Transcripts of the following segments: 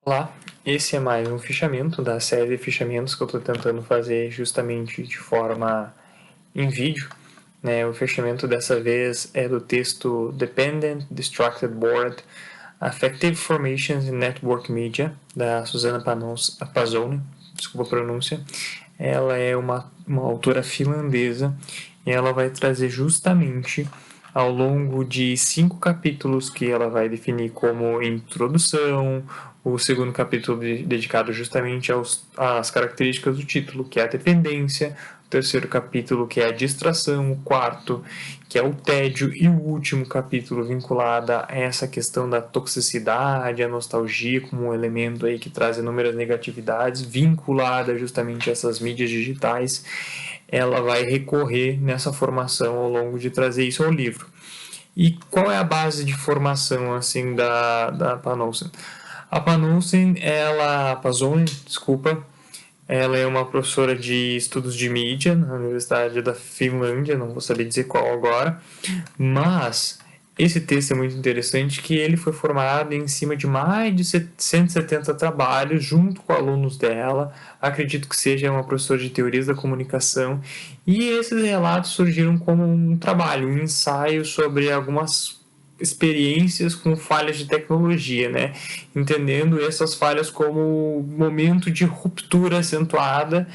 Olá, esse é mais um fichamento da série de fichamentos que eu estou tentando fazer justamente de forma em vídeo. O fechamento dessa vez é do texto Dependent Distracted Board Affective Formations in Network Media, da Susana Pazzone, desculpa a pronúncia. Ela é uma autora finlandesa e ela vai trazer justamente ao longo de 5 capítulos que ela vai definir como introdução, o segundo capítulo dedicado justamente às características do título, que é a dependência, o terceiro capítulo, que é a distração, o quarto, que é o tédio, e o último capítulo vinculado a essa questão da toxicidade, a nostalgia como um elemento aí que traz inúmeras negatividades, vinculada justamente a essas mídias digitais. Ela vai recorrer nessa formação ao longo de trazer isso ao livro. E qual é a base de formação assim da Panussen? A Pazzone, desculpa, ela é uma professora de estudos de mídia na Universidade da Finlândia, não vou saber dizer qual agora, mas esse texto é muito interessante que ele foi formado em cima de mais de 170 trabalhos junto com alunos dela, acredito que seja uma professora de teorias da comunicação, e esses relatos surgiram como um trabalho, um ensaio sobre algumas experiências com falhas de tecnologia, né? Entendendo essas falhas como momento de ruptura acentuada.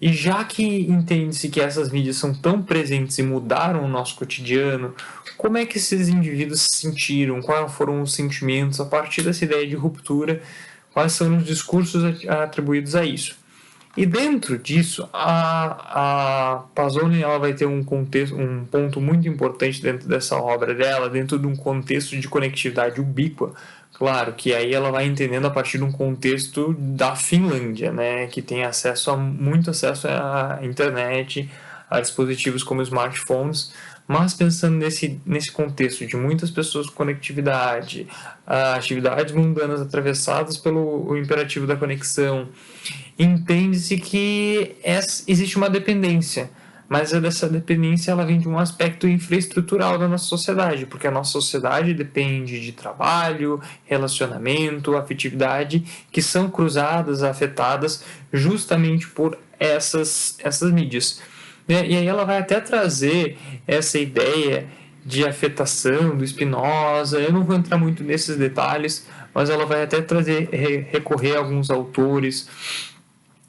E já que entende-se que essas mídias são tão presentes e mudaram o nosso cotidiano, como é que esses indivíduos se sentiram? Quais foram os sentimentos a partir dessa ideia de ruptura? Quais são os discursos atribuídos a isso? E dentro disso, a Pazzoni ela vai ter um contexto, um ponto muito importante dentro dessa obra dela, dentro de um contexto de conectividade ubíqua. Claro que aí ela vai entendendo a partir de um contexto da Finlândia, né, que tem muito acesso à internet, a dispositivos como smartphones, mas pensando nesse contexto de muitas pessoas com conectividade, atividades mundanas atravessadas pelo imperativo da conexão, entende-se que existe uma dependência, mas dessa dependência ela vem de um aspecto infraestrutural da nossa sociedade, porque a nossa sociedade depende de trabalho, relacionamento, afetividade, que são cruzadas, afetadas justamente por essas mídias. E aí ela vai até trazer essa ideia de afetação do Spinoza. Eu não vou entrar muito nesses detalhes, mas ela vai até trazer, recorrer a alguns autores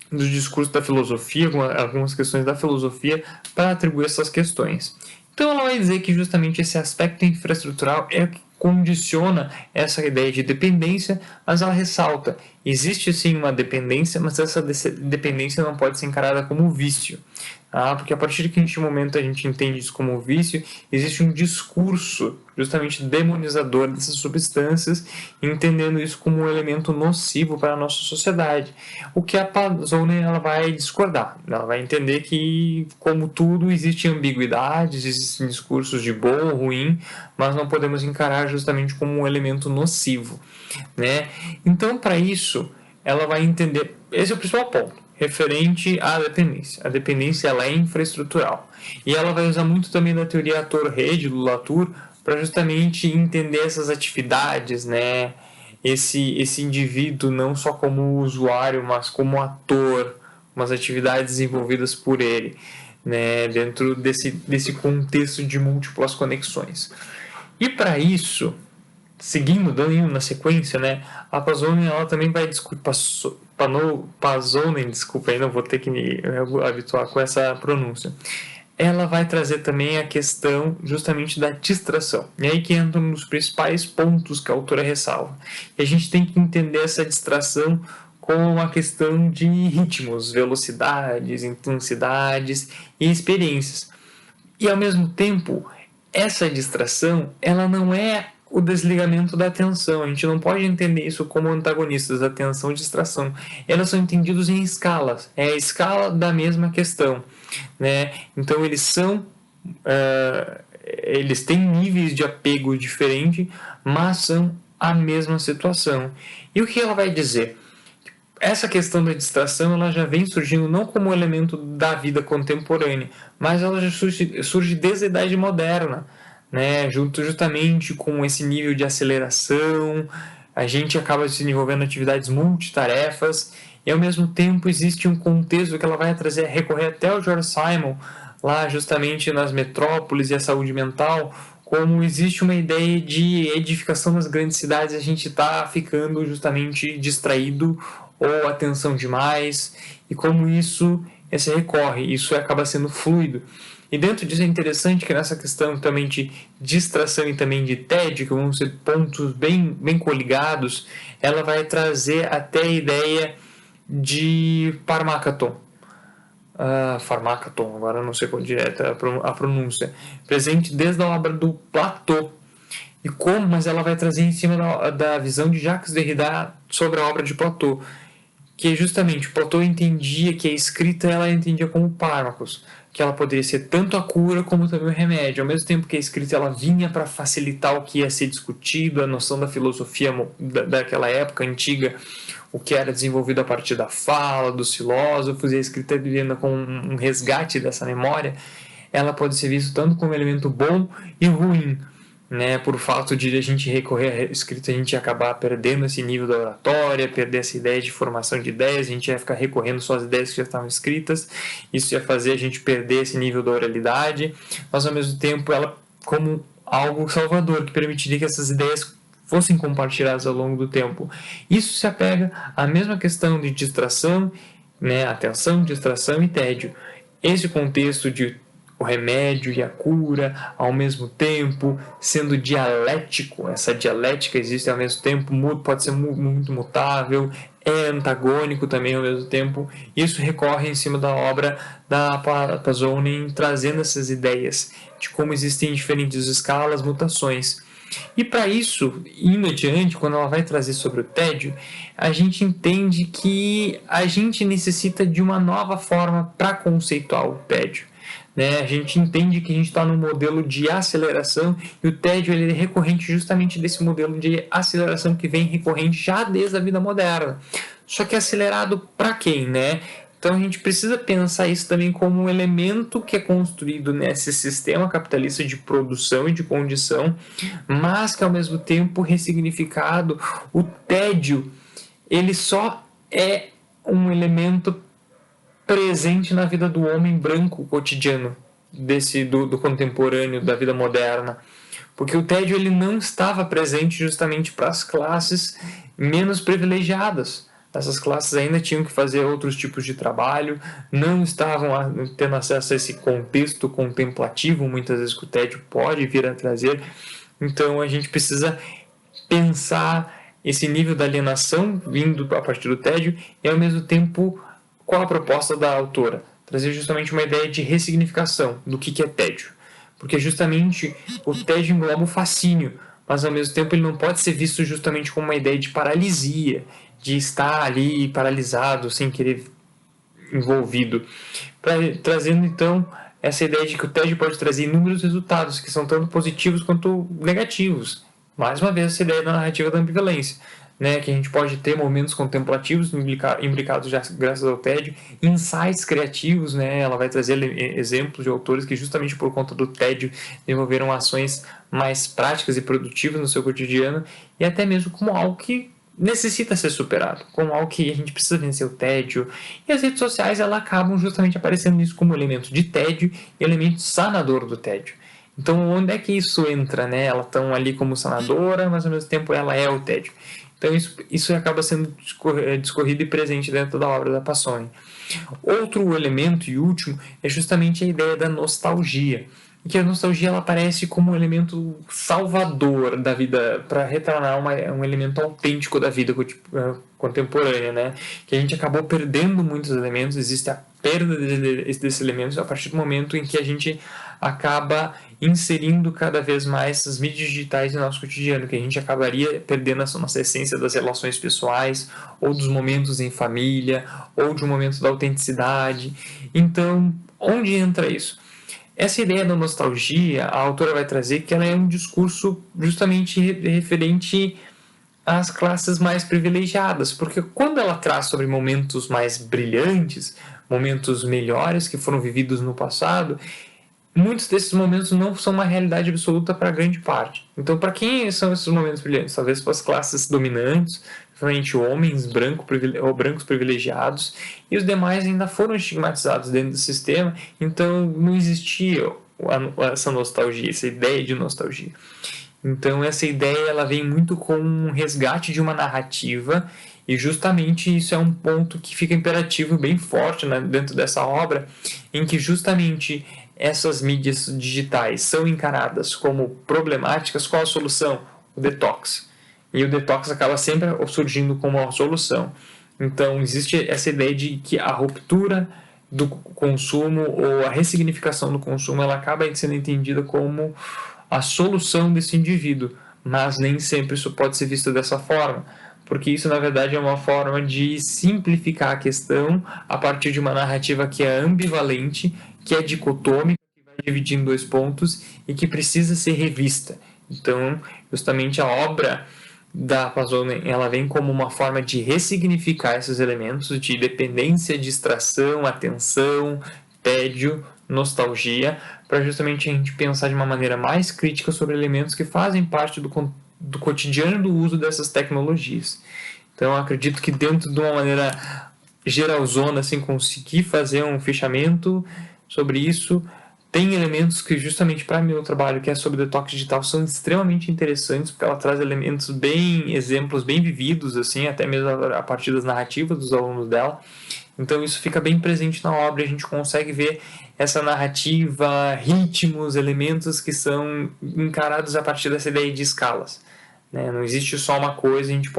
dos discursos da filosofia, algumas questões da filosofia, para atribuir essas questões. Então ela vai dizer que justamente esse aspecto infraestrutural é o que condiciona essa ideia de dependência, mas ela ressalta, existe sim uma dependência, mas essa dependência não pode ser encarada como vício. Porque a partir de que momento a gente entende isso como vício, existe um discurso justamente demonizador dessas substâncias, entendendo isso como um elemento nocivo para a nossa sociedade. O que a Pazzone ela vai discordar. Ela vai entender que, como tudo, existem ambiguidades, existem discursos de bom ou ruim, mas não podemos encarar justamente como um elemento nocivo, né? Então, para isso, ela vai entender... Esse é o principal ponto referente à dependência. A dependência ela é infraestrutural. E ela vai usar muito também da teoria ator-rede do Latour para justamente entender essas atividades, né? Esse indivíduo não só como usuário, mas como ator, umas atividades desenvolvidas por ele, né? Dentro desse contexto de múltiplas conexões. E para isso, seguindo, dando na sequência, né, a Pazzone ela também vai discutir, Pazzone, desculpa, ainda vou ter que me habituar com essa pronúncia. Ela vai trazer também a questão justamente da distração. E aí que entra um dos principais pontos que a autora ressalva. E a gente tem que entender essa distração como uma questão de ritmos, velocidades, intensidades e experiências. E ao mesmo tempo, essa distração, ela não é o desligamento da atenção. A gente não pode entender isso como antagonistas, atenção e distração. Elas são entendidos em escalas. É a escala da mesma questão, né? Então eles têm níveis de apego diferentes, mas são a mesma situação. E o que ela vai dizer? Essa questão da distração ela já vem surgindo não como um elemento da vida contemporânea, mas ela já surge desde a Idade Moderna, né? Junto justamente com esse nível de aceleração, a gente acaba se envolvendo em atividades multitarefas, e ao mesmo tempo existe um contexto que ela vai trazer, recorrer até o George Simon, lá justamente nas metrópoles e a saúde mental, como existe uma ideia de edificação nas grandes cidades, a gente está ficando justamente distraído ou atenção demais, e como isso se recorre, isso acaba sendo fluido. E dentro disso é interessante que nessa questão também de distração e também de tédio, que vão ser pontos bem coligados, ela vai trazer até a ideia de Parmakaton. Pharmakaton, agora eu não sei qual direta a pronúncia, presente desde a obra do Platô. E como, mas ela vai trazer em cima da visão de Jacques Derrida sobre a obra de Platô, que justamente Platô entendia que a escrita ela entendia como fármacos, que ela poderia ser tanto a cura como também o remédio, ao mesmo tempo que a escrita ela vinha para facilitar o que ia ser discutido, a noção da filosofia daquela época antiga, o que era desenvolvido a partir da fala dos filósofos, e a escrita vinha com um resgate dessa memória, ela pode ser vista tanto como um elemento bom e ruim, né, por fato de a gente recorrer à escrita, a gente ia acabar perdendo esse nível da oratória, perder essa ideia de formação de ideias, a gente ia ficar recorrendo só às ideias que já estavam escritas, isso ia fazer a gente perder esse nível da oralidade, mas ao mesmo tempo ela como algo salvador, que permitiria que essas ideias fossem compartilhadas ao longo do tempo. Isso se apega à mesma questão de distração, né, atenção, distração e tédio. Esse contexto de o remédio e a cura ao mesmo tempo, sendo dialético, essa dialética existe ao mesmo tempo, pode ser muito mutável, é antagônico também ao mesmo tempo. Isso recorre em cima da obra da Pasolini, trazendo essas ideias de como existem diferentes escalas, mutações. E para isso, indo adiante, quando ela vai trazer sobre o tédio, a gente entende que a gente necessita de uma nova forma para conceituar o tédio. Né? A gente entende que a gente está num modelo de aceleração e o tédio ele é recorrente justamente desse modelo de aceleração que vem recorrente já desde a vida moderna. Só que acelerado para quem, né? Então a gente precisa pensar isso também como um elemento que é construído nesse sistema capitalista de produção e de condição, mas que ao mesmo tempo ressignificado, o tédio ele só é um elemento presente na vida do homem branco cotidiano, do contemporâneo, da vida moderna. Porque o tédio ele não estava presente justamente para as classes menos privilegiadas. Essas classes ainda tinham que fazer outros tipos de trabalho, não estavam tendo acesso a esse contexto contemplativo, muitas vezes que o tédio pode vir a trazer. Então a gente precisa pensar esse nível da alienação vindo a partir do tédio e ao mesmo tempo qual a proposta da autora? Trazer justamente uma ideia de ressignificação do que é tédio. Porque justamente o tédio engloba o fascínio, mas ao mesmo tempo ele não pode ser visto justamente como uma ideia de paralisia, de estar ali paralisado, sem querer envolvido. Trazendo então essa ideia de que o tédio pode trazer inúmeros resultados, que são tanto positivos quanto negativos. Mais uma vez, essa ideia da narrativa da ambivalência. Né, que a gente pode ter momentos contemplativos imbricados já graças ao tédio, insights criativos, né, ela vai trazer exemplos de autores que justamente por conta do tédio desenvolveram ações mais práticas e produtivas no seu cotidiano e até mesmo como algo que necessita ser superado, como algo que a gente precisa vencer o tédio. E as redes sociais elas acabam justamente aparecendo isso como elemento de tédio e elemento sanador do tédio. Então onde é que isso entra, né? Elas estão ali como sanadora, mas ao mesmo tempo ela é o tédio. Então isso acaba sendo discorrido e presente dentro da obra da Pasolini. Outro elemento e último é justamente a ideia da nostalgia. E que a nostalgia ela aparece como um elemento salvador da vida, para retornar um elemento autêntico da vida contemporânea, né? Que a gente acabou perdendo muitos elementos, existe a perda desses elementos a partir do momento em que a gente acaba inserindo cada vez mais as mídias digitais no nosso cotidiano, que a gente acabaria perdendo a nossa essência das relações pessoais, ou dos momentos em família, ou de um momento da autenticidade. Então, onde entra isso? Essa ideia da nostalgia, a autora vai trazer que ela é um discurso justamente referente às classes mais privilegiadas, porque quando ela traz sobre momentos mais brilhantes, momentos melhores que foram vividos no passado, muitos desses momentos não são uma realidade absoluta para grande parte. Então, para quem são esses momentos brilhantes? Talvez para as classes dominantes, principalmente homens ou brancos privilegiados, e os demais ainda foram estigmatizados dentro do sistema, então não existia essa nostalgia, essa ideia de nostalgia. Então essa ideia ela vem muito com um resgate de uma narrativa e justamente isso é um ponto que fica imperativo bem forte, né, dentro dessa obra, em que justamente essas mídias digitais são encaradas como problemáticas. Qual a solução? O detox. E o detox acaba sempre surgindo como uma solução. Então existe essa ideia de que a ruptura do consumo ou a ressignificação do consumo ela acaba sendo entendida como a solução desse indivíduo, mas nem sempre isso pode ser visto dessa forma, porque isso na verdade é uma forma de simplificar a questão a partir de uma narrativa que é ambivalente, que é dicotômica, que vai dividir em dois pontos e que precisa ser revista. Então, justamente a obra da Pasolini, ela vem como uma forma de ressignificar esses elementos de dependência, distração, atenção, tédio, nostalgia, para justamente a gente pensar de uma maneira mais crítica sobre elementos que fazem parte do cotidiano do uso dessas tecnologias. Então, eu acredito que dentro de uma maneira geralzona, assim, conseguir fazer um fechamento sobre isso, tem elementos que justamente para meu trabalho, que é sobre detox digital, são extremamente interessantes, porque ela traz elementos exemplos bem vividos, assim, até mesmo a partir das narrativas dos alunos dela. Então isso fica bem presente na obra, a gente consegue ver essa narrativa, ritmos, elementos que são encarados a partir dessa ideia de escalas. Né? Não existe só uma coisa, a gente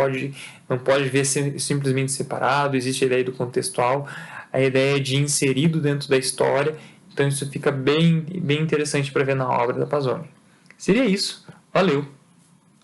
não pode ver simplesmente separado, existe a ideia do contextual, a ideia de inserido dentro da história. Então isso fica bem interessante para ver na obra da Pasolini. Seria isso. Valeu!